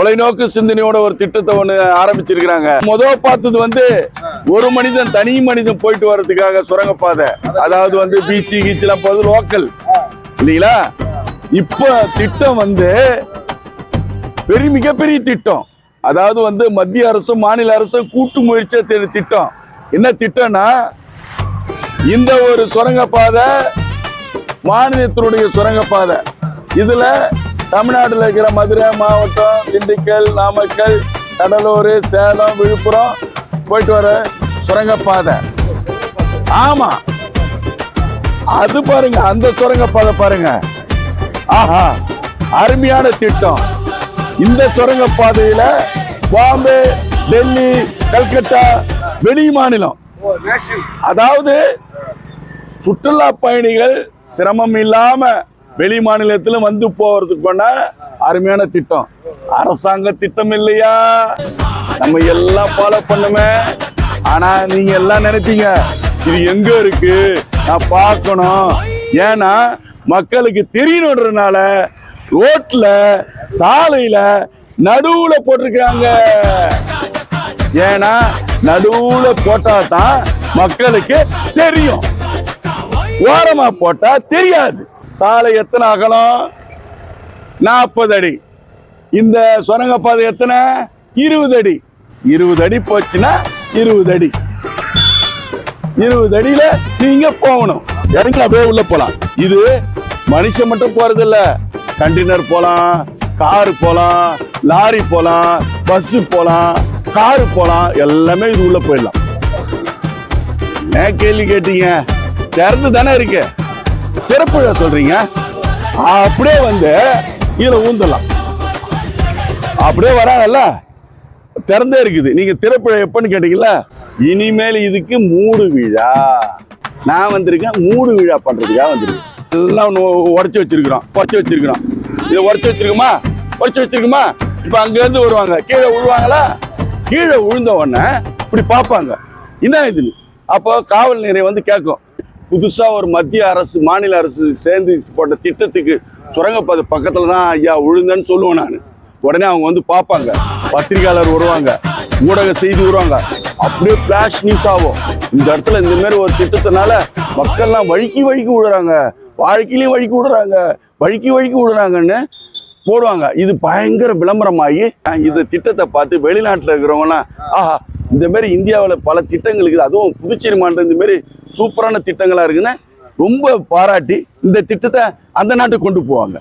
தொலைநோக்கு சிந்தனையோட ஒரு திட்டத்தை ஒண்ணு ஆரம்பிச்சிருக்கிறாங்க. முதல் பார்த்தது ஒரு மனிதன் தனி மனிதன் போயிட்டு வர்றதுக்காக சுரங்கப்பாதை, அதாவது பீச்சு கீச்செல்லாம் போது லோக்கல் இல்லைங்களா. இப்ப திட்டம் மிகப்பெரிய திட்டம், அதாவது மத்திய அரசும் மாநில அரசும் கூட்டு முயற்சியா திட்டம். என்ன திட்டம்னா, இந்த ஒரு சுரங்கப்பாதை மாநிலத்தினுடைய சுரங்கப்பாதை. இதுல தமிழ்நாட்டில் இருக்கிற மதுரை மாவட்டம், திண்டுக்கல், நாமக்கல், கடலூர், சேலம், விழுப்புரம் போயிட்டு வர சுரங்கப்பாதை. ஆமா, அது பாருங்க, அந்த சுரங்கப்பாதை பாருங்க. ஆஹா, அருமையான திட்டம். இந்த சுரங்கப்பாதையில பாம்பே, டெல்லி, கல்கத்தா, வெளி மாநிலம், அதாவது சுற்றுலா பயணிகள் சிரமம் இல்லாம வெளி மாநிலத்திலும் போறதுக்கு அருமையான திட்டம். அரசாங்க திட்டம் இல்லையா, நம்ம எல்லாம் ஃபாலோ பண்ணுமே. ஆனா நீங்க எல்லாம் நினைப்பீங்க இது எங்க இருக்கு, நான் பார்க்கணும். ஏன்னா மக்களுக்கு தெரியணுன்றதுனால ரோட்ல சாலையில நடுவுல போட்டிருக்காங்க. ஏன்னா நடுவுல போட்டா தான் மக்களுக்கு தெரியும், ஓரமா போட்டா தெரியாது. சாலை எத்தனை அகலம்? 40 அடி. இந்த சுரங்கப்பாதை எத்தனை? 20 அடி. 20 அடி போச்சுன்னா 20 அடி. 20 அடியில நீங்க போகணும். இறங்கி அப்படியே உள்ள போலாம். இது மனுஷன் மட்டும் போறது இல்ல, கண்டெய்னர் போலாம், காரு போலாம், லாரி போலாம், பஸ் போலாம், காரு போலாம், எல்லாமே இது உள்ள போயிடலாம். ஏன் கேள்வி கேட்டீங்க? திறந்து தானே இருக்கு, திறப்பு சொல்றீங்க. அப்படியே இதுல ஊந்தலாம். அப்படியே வராங்கல்ல, திறந்தே இருக்குது. நீங்க திறப்பு எப்பன்னு கேட்டீங்கல்ல. இனிமேல் இதுக்கு மூடு விழா. நான் வந்திருக்கேன் மூடு விழா பண்றதுக்காக வந்திருக்கேன். எல்லாம் உடச்சு வச்சிருக்கிறோம். இதை உடச்சு வச்சிருக்குமா. இப்ப அங்க இருந்து வருவாங்க, கீழே விழுவாங்களா. கீழே விழுந்த உடனே இப்படி பார்ப்பாங்க, என்ன இதுன்னு. அப்போ காவல் நிலையம் கேட்கும், புதுசா ஒரு மத்திய அரசு மாநில அரசு சேர்ந்து போட்ட திட்டத்துக்கு சுரங்கப்பாதை பக்கத்துல தான் ஐயா விழுந்தன்னு சொல்லுவேன் நான். உடனே அவங்க பார்ப்பாங்க, பத்திரிகையாளர் வருவாங்க, ஊடக செய்தி வருவாங்க, அப்படியே பிளாஷ் நியூஸ் ஆகும். இந்த இடத்துல இந்த மாதிரி ஒரு திட்டத்தினால மக்கள்லாம் வழுக்கி விடுறாங்க, வாழ்க்கையிலையும் வழுக்கி விடுறாங்கன்னு போடுவாங்க. இது பயங்கர விளம்பரமாகி இந்த திட்டத்தை பார்த்து வெளிநாட்டில் இருக்கிறவங்கலாம், ஆஹா இந்த மாதிரி இந்தியாவில் பல திட்டங்கள் இருக்குது, அதுவும் புதுச்சேரி மாநிலம் இந்த மாதிரி சூப்பரான திட்டங்களா இருக்குன்னு ரொம்ப பாராட்டி இந்த திட்டத்தை அந்த நாட்டுக்கு கொண்டு போவாங்க.